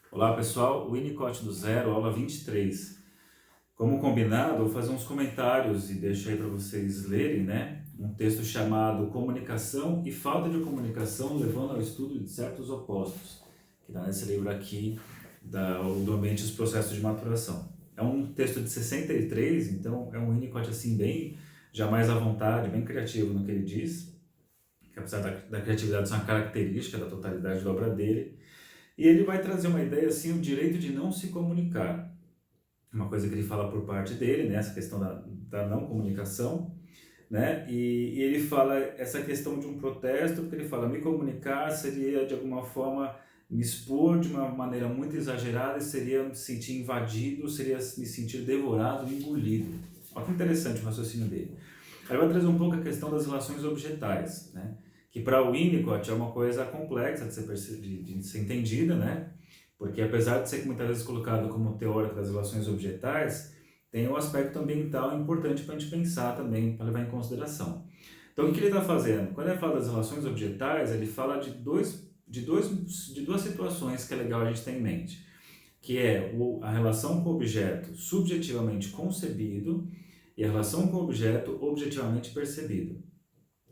Olá pessoal, o Winnicott do Zero, aula 23. Como combinado, eu vou fazer uns comentários e deixo aí para vocês lerem, né? Um texto chamado Comunicação e Falta de Comunicação levando ao estudo de certos opostos, que está nesse livro aqui, do Ambiente e os Processos de Maturação. É um texto de 63, então é um Winnicott assim bem, já mais à vontade, bem criativo no que ele diz, que apesar da criatividade ser uma característica da totalidade da obra dele. E ele vai trazer uma ideia assim, o direito de não se comunicar. Uma coisa que ele fala por parte dele, né, essa questão da não comunicação, né, e ele fala essa questão de um protesto, porque ele fala, me comunicar seria de alguma forma me expor de uma maneira muito exagerada e seria me sentir invadido, seria me sentir devorado, engolido. Olha que interessante o raciocínio dele. Aí vai trazer um pouco a questão das relações objetais, né? Que para o Winnicott é uma coisa complexa de ser entendida, né? Porque apesar de ser muitas vezes colocado como teórico das relações objetais, tem um aspecto ambiental importante para a gente pensar também, para levar em consideração. Então o que ele está fazendo? Quando ele fala das relações objetais, ele fala de duas situações que é legal a gente ter em mente, que é a relação com o objeto subjetivamente concebido e a relação com o objeto objetivamente percebido.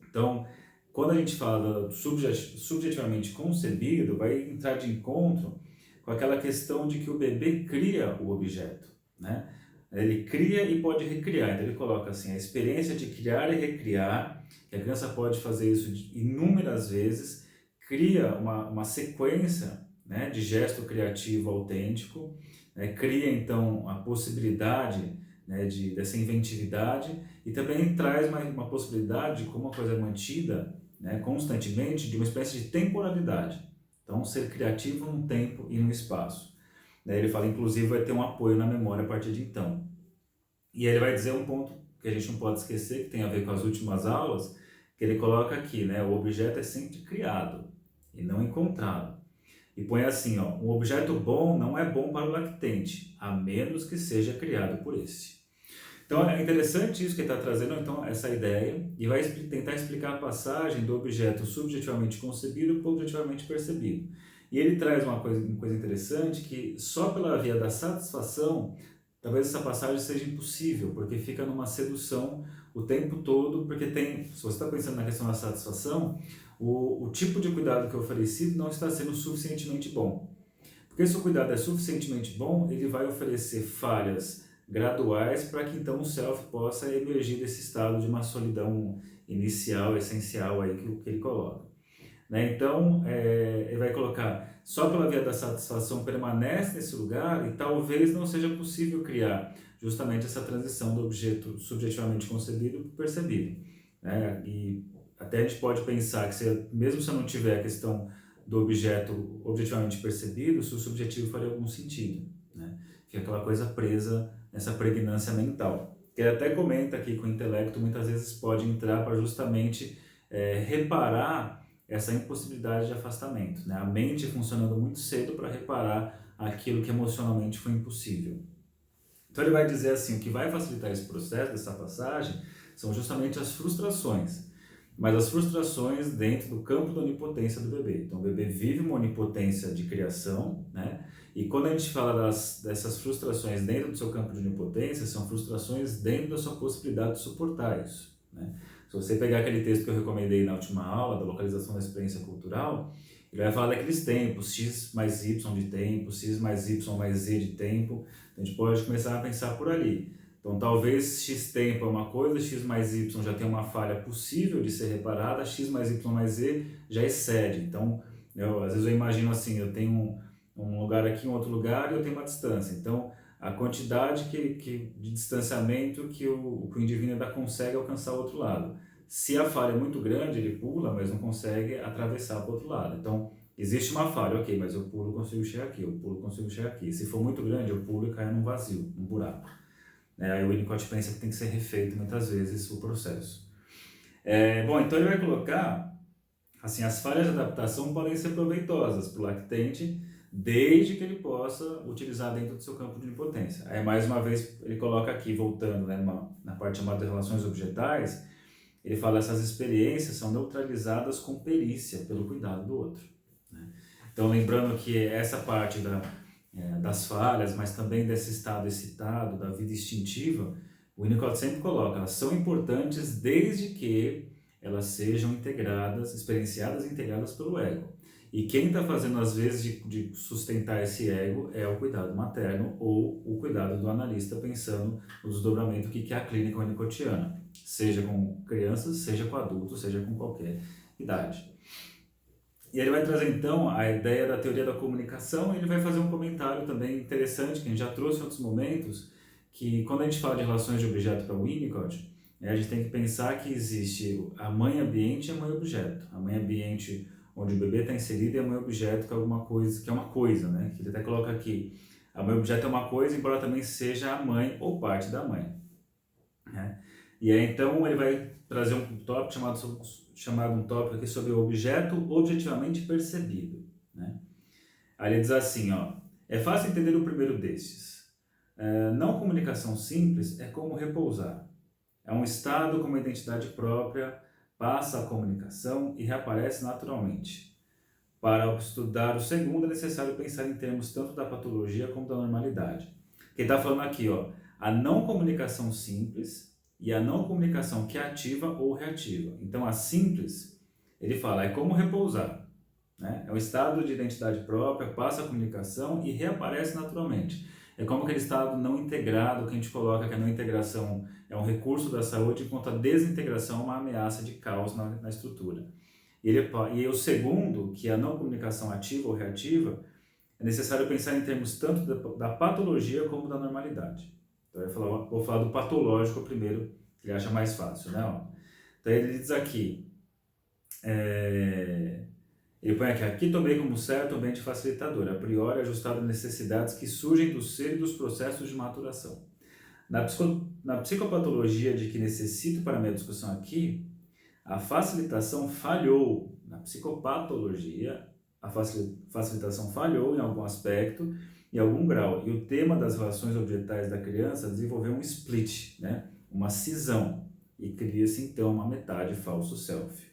Então, quando a gente fala subjetivamente concebido, vai entrar de encontro com aquela questão de que o bebê cria o objeto, né? Ele cria e pode recriar. Então ele coloca assim, a experiência de criar e recriar, que a criança pode fazer isso inúmeras vezes, cria uma sequência, né, de gesto criativo autêntico, né, cria então a possibilidade, né, dessa inventividade e também traz uma possibilidade de como uma coisa é mantida, né, constantemente, de uma espécie de temporalidade. Então, ser criativo num tempo e num espaço. Né, ele fala, inclusive, vai ter um apoio na memória a partir de então. E aí ele vai dizer um ponto que a gente não pode esquecer, que tem a ver com as últimas aulas, que ele coloca aqui, né, o objeto é sempre criado e não encontrado. E põe assim, ó, um objeto bom não é bom para o lactente, a menos que seja criado por esse. Então é interessante isso que ele está trazendo, então, essa ideia, e vai tentar explicar a passagem do objeto subjetivamente concebido para objetivamente percebido. E ele traz uma coisa interessante, que só pela via da satisfação, talvez essa passagem seja impossível, porque fica numa sedução o tempo todo, porque tem, se você está pensando na questão da satisfação, o tipo de cuidado que é oferecido não está sendo suficientemente bom. Porque se o cuidado é suficientemente bom, ele vai oferecer falhas graduais para que então o self possa emergir desse estado de uma solidão inicial, essencial aí que ele coloca. Né? Então, ele vai colocar, só pela via da satisfação permanece nesse lugar e talvez não seja possível criar justamente essa transição do objeto subjetivamente concebido para o percebido. Né? E até a gente pode pensar que mesmo se eu não tiver a questão do objeto objetivamente percebido, se o subjetivo faria algum sentido. Né? Fica aquela coisa presa nessa pregnância mental. Que ele até comenta aqui que o intelecto muitas vezes pode entrar para justamente reparar essa impossibilidade de afastamento, né? A mente funcionando muito cedo para reparar aquilo que emocionalmente foi impossível. Então ele vai dizer assim, o que vai facilitar esse processo, dessa passagem, são justamente as frustrações, mas as frustrações dentro do campo da onipotência do bebê. Então o bebê vive uma onipotência de criação, né? E quando a gente fala dessas frustrações dentro do seu campo de onipotência, são frustrações dentro da sua possibilidade de suportar isso, né? Se você pegar aquele texto que eu recomendei na última aula, da localização da experiência cultural, ele vai falar daqueles tempos, x mais y de tempo, x mais y mais z de tempo. A gente pode começar a pensar por ali. Então, talvez x tempo é uma coisa, x mais y já tem uma falha possível de ser reparada, x mais y mais z já excede. Então, às vezes eu imagino assim, eu tenho um lugar aqui, um outro lugar e eu tenho uma distância. Então, a quantidade de distanciamento que o indivíduo ainda consegue alcançar o outro lado. Se a falha é muito grande, ele pula, mas não consegue atravessar para o outro lado. Então, existe uma falha, ok, mas eu pulo e consigo chegar aqui, eu pulo e consigo chegar aqui. Se for muito grande, eu pulo e caio num vazio, num buraco. Aí o Winnicott pensa que tem que ser refeito muitas vezes o processo. Bom, então ele vai colocar, assim, as falhas de adaptação podem ser proveitosas para o lactente, desde que ele possa utilizar dentro do seu campo de onipotência. Aí, mais uma vez, ele coloca aqui, voltando, né, na parte chamada de relações objetais, ele fala que essas experiências são neutralizadas com perícia pelo cuidado do outro. Né? Então, lembrando que essa parte das falhas, mas também desse estado excitado, da vida instintiva, o Winnicott sempre coloca, elas são importantes desde que elas sejam integradas, experienciadas e integradas pelo ego. E quem está fazendo, às vezes, de sustentar esse ego é o cuidado materno ou o cuidado do analista, pensando no desdobramento que é a clínica winnicottiana, seja com crianças, seja com adultos, seja com qualquer idade. E ele vai trazer, então, a ideia da teoria da comunicação, e ele vai fazer um comentário também interessante, que a gente já trouxe em outros momentos, que quando a gente fala de relações de objeto para Winnicott, a gente tem que pensar que existe a mãe ambiente e a mãe objeto. A mãe ambiente onde o bebê está inserido e a mãe objeto que é alguma coisa, que é uma coisa, né? Que ele até coloca aqui. A mãe objeto é uma coisa, embora também seja a mãe ou parte da mãe, né? E aí então ele vai trazer um tópico chamado um tópico aqui sobre o objeto objetivamente percebido, né? Aí ele diz assim, ó, é fácil entender o primeiro destes. Não comunicação simples é como repousar. É um estado com uma identidade própria, passa a comunicação e reaparece naturalmente. Para estudar o segundo, é necessário pensar em termos tanto da patologia como da normalidade. Quem está falando aqui, ó, a não comunicação simples e a não comunicação que é ativa ou reativa. Então, a simples, ele fala, é como repousar, né? É um estado de identidade própria, passa a comunicação e reaparece naturalmente. É como aquele estado não integrado que a gente coloca que a não integração é um recurso da saúde, enquanto a desintegração é uma ameaça de caos na estrutura. E o segundo, que é a não comunicação ativa ou reativa, é necessário pensar em termos tanto da patologia como da normalidade. Então, vou falar do patológico primeiro, que ele acha mais fácil, né? Ó. Então, ele diz aqui, ele põe aqui tomei como certo o ambiente facilitador, a priori ajustado às necessidades que surgem do ser e dos processos de maturação. Na psicopatologia de que necessito para a minha discussão aqui, a facilitação falhou. Na psicopatologia, a facilitação falhou em algum aspecto, em algum grau, e o tema das relações objetais da criança desenvolveu um split, né? Uma cisão, e cria-se então uma metade falso self.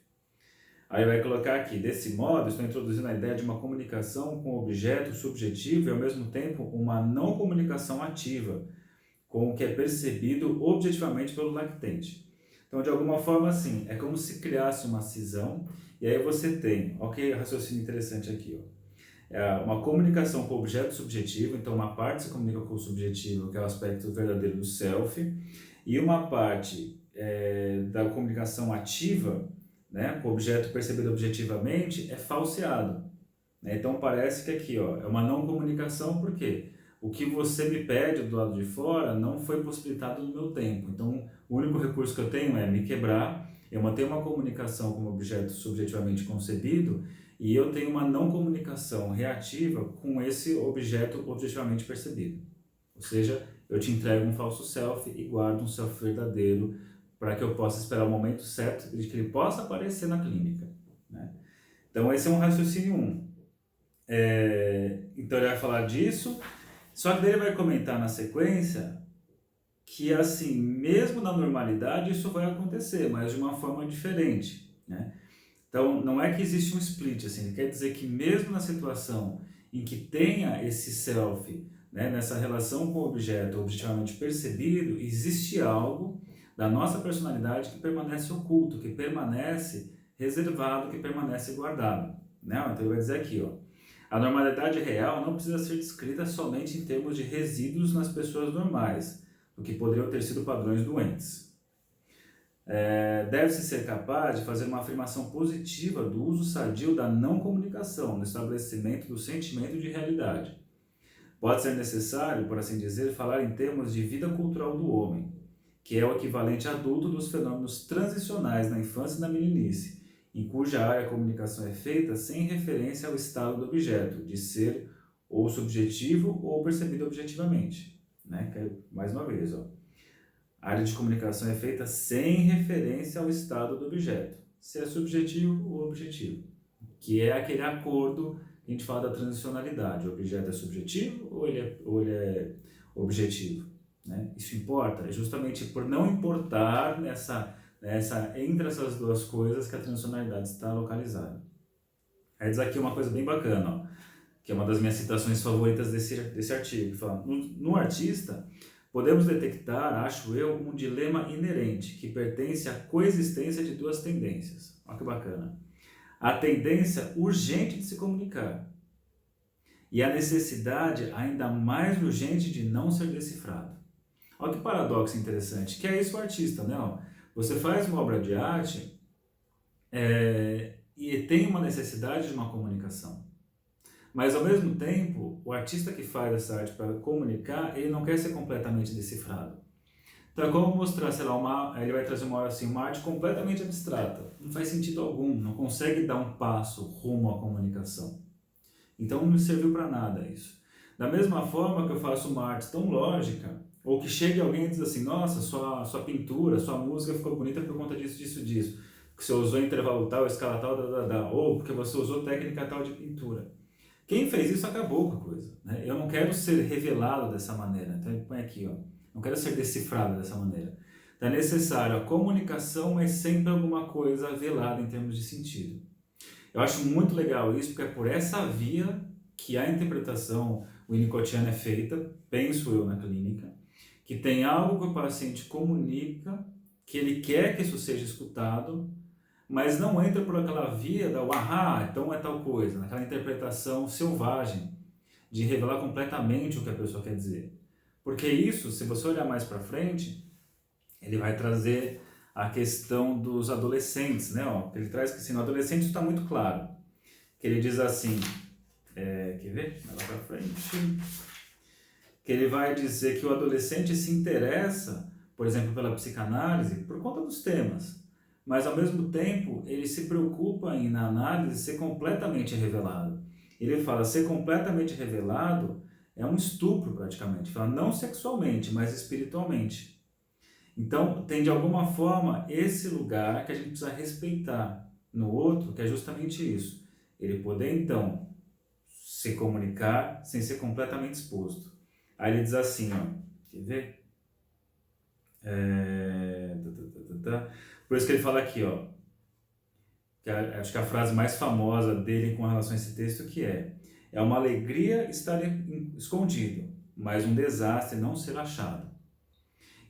Aí vai colocar aqui, desse modo, estou introduzindo a ideia de uma comunicação com objeto subjetivo e, ao mesmo tempo, uma não comunicação ativa, com o que é percebido objetivamente pelo lactente. Então, de alguma forma, assim, é como se criasse uma cisão, e aí você tem, olha que raciocínio interessante aqui, ó. Uma comunicação com o objeto subjetivo, então uma parte se comunica com o subjetivo, que é o aspecto verdadeiro do self, e uma parte da comunicação ativa, né, com o objeto percebido objetivamente, é falseado, né? Então parece que aqui, ó, é uma não comunicação, por quê? O que você me pede do lado de fora não foi possibilitado no meu tempo. Então, o único recurso que eu tenho é me quebrar, eu mantenho uma comunicação com o objeto subjetivamente concebido e eu tenho uma não comunicação reativa com esse objeto objetivamente percebido. Ou seja, eu te entrego um falso self e guardo um self verdadeiro para que eu possa esperar o momento certo de que ele possa aparecer na clínica, né? Então, esse é um raciocínio 1. Então, ele vai falar disso. Só que daí ele vai comentar na sequência que, assim, mesmo na normalidade isso vai acontecer, mas de uma forma diferente, né? Então, não é que existe um split, assim, ele quer dizer que mesmo na situação em que tenha esse self, né, nessa relação com o objeto objetivamente percebido, existe algo da nossa personalidade que permanece oculto, que permanece reservado, que permanece guardado, né? Então ele vai dizer aqui, ó, a normalidade real não precisa ser descrita somente em termos de resíduos nas pessoas normais, o que poderiam ter sido padrões doentes. Deve-se ser capaz de fazer uma afirmação positiva do uso sadio da não comunicação no estabelecimento do sentimento de realidade. Pode ser necessário, por assim dizer, falar em termos de vida cultural do homem, que é o equivalente adulto dos fenômenos transicionais na infância e na meninice, em cuja área a comunicação é feita sem referência ao estado do objeto, de ser ou subjetivo ou percebido objetivamente, né? Que é, mais uma vez, ó. A área de comunicação é feita sem referência ao estado do objeto, se é subjetivo ou objetivo, que é aquele acordo que a gente fala da transicionalidade. O objeto é subjetivo ou ele é objetivo, né? Isso importa, é justamente por não importar entre essas duas coisas que a transicionalidade está localizada. Aí diz aqui uma coisa bem bacana, ó. que é uma das minhas citações favoritas desse artigo, que fala, no artista, podemos detectar, acho eu, um dilema inerente, que pertence à coexistência de duas tendências. Olha que bacana. A tendência urgente de se comunicar e a necessidade ainda mais urgente de não ser decifrado. Olha que paradoxo interessante, que é isso o artista, né? Você faz uma obra de arte e tem uma necessidade de uma comunicação. Mas, ao mesmo tempo, o artista que faz essa arte para comunicar, ele não quer ser completamente decifrado. Então, é como mostrar, sei lá, ele vai trazer uma hora assim, uma arte completamente abstrata. Não faz sentido algum, não consegue dar um passo rumo à comunicação. Então, não me serviu para nada isso. Da mesma forma que eu faço uma arte tão lógica, ou que chega alguém e diz assim, nossa, sua pintura, sua música ficou bonita por conta disso, disso, disso. Porque você usou intervalo tal, escala tal, ou porque você usou técnica tal de pintura. Quem fez isso acabou com a coisa, né? Eu não quero ser revelado dessa maneira. Então ele põe aqui, ó. Não quero ser decifrado dessa maneira. Então é necessário a comunicação, mas sempre alguma coisa velada em termos de sentido. Eu acho muito legal isso, porque é por essa via que a interpretação winnicottiana é feita, penso eu na clínica, que tem algo que o paciente comunica, que ele quer que isso seja escutado, mas não entra por aquela via da ahá, então é tal coisa, naquela interpretação selvagem de revelar completamente o que a pessoa quer dizer. Porque isso, se você olhar mais para frente, ele vai trazer a questão dos adolescentes, né? Ele traz que assim, no adolescente isso está muito claro, que ele diz assim, quer ver? Vai lá para frente, que ele vai dizer que o adolescente se interessa, por exemplo, pela psicanálise, por conta dos temas, mas ao mesmo tempo ele se preocupa em, na análise, ser completamente revelado. Ele fala, ser completamente revelado é um estupro praticamente, fala, não sexualmente, mas espiritualmente. Então tem de alguma forma esse lugar que a gente precisa respeitar no outro, que é justamente isso, ele poder então se comunicar sem ser completamente exposto. Aí ele diz assim, ó, quer ver? Por isso que ele fala aqui, ó, que acho que a frase mais famosa dele com relação a esse texto que é uma alegria estar escondido, mas um desastre não ser achado.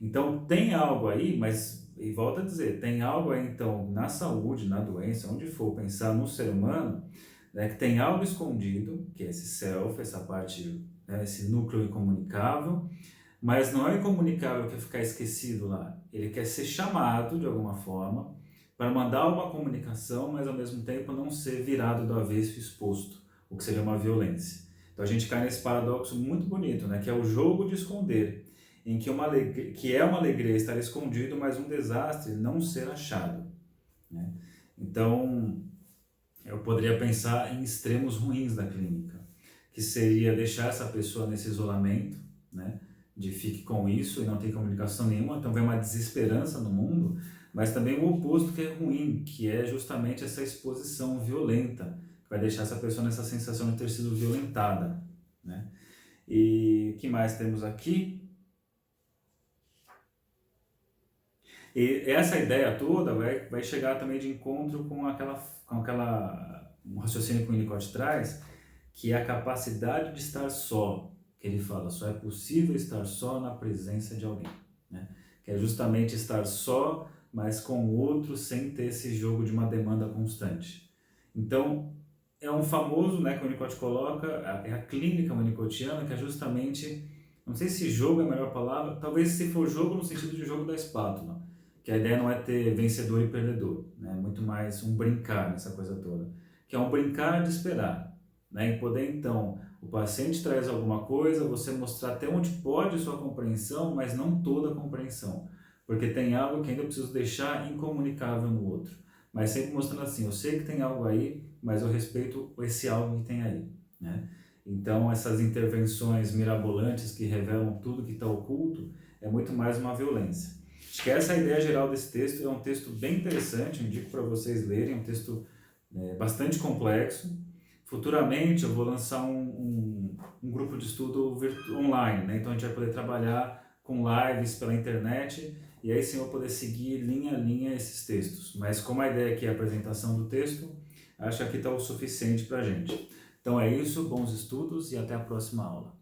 Então tem algo aí, mas, e volta a dizer, tem algo aí então na saúde, na doença, onde for pensar no ser humano, né, que tem algo escondido, que é esse self, essa parte, né, esse núcleo incomunicável, mas não é incomunicável que é ficar esquecido lá. Ele quer ser chamado de alguma forma para mandar uma comunicação, mas ao mesmo tempo não ser virado do avesso e exposto, o que seria uma violência. Então a gente cai nesse paradoxo muito bonito, né, que é o jogo de esconder, em que é uma alegria estar escondido, mas um desastre não ser achado, né? Então eu poderia pensar em extremos ruins da clínica, que seria deixar essa pessoa nesse isolamento, né, de fique com isso e não tem comunicação nenhuma, então vem uma desesperança no mundo, mas também o oposto que é ruim, que é justamente essa exposição violenta, que vai deixar essa pessoa nessa sensação de ter sido violentada, né? E o que mais temos aqui? E essa ideia toda vai chegar também de encontro com um raciocínio que o Winnicott traz, que é a capacidade de estar só, que ele fala, só é possível estar só na presença de alguém, né? Que é justamente estar só, mas com o outro, sem ter esse jogo de uma demanda constante. Então, é um famoso, né, que o Winnicott coloca, é a clínica winnicottiana, que é justamente, não sei se jogo é a melhor palavra, talvez se for jogo no sentido de jogo da espátula, que a ideia não é ter vencedor e perdedor, né? É muito mais um brincar nessa coisa toda, que é um brincar de esperar, né? E poder então, o paciente traz alguma coisa, você mostrar até onde pode a sua compreensão, mas não toda a compreensão, porque tem algo que ainda eu preciso deixar incomunicável no outro, mas sempre mostrando assim, eu sei que tem algo aí, mas eu respeito esse algo que tem aí, né? Então essas intervenções mirabolantes que revelam tudo que está oculto é muito mais uma violência. Acho que essa é a ideia geral desse texto, é um texto bem interessante, eu indico para vocês lerem, é um texto bastante complexo. Futuramente eu vou lançar um grupo de estudo online, né? Então a gente vai poder trabalhar com lives pela internet e aí sim eu vou poder seguir linha a linha esses textos. Mas como a ideia aqui é a apresentação do texto, acho que aqui está o suficiente para a gente. Então é isso, bons estudos e até a próxima aula.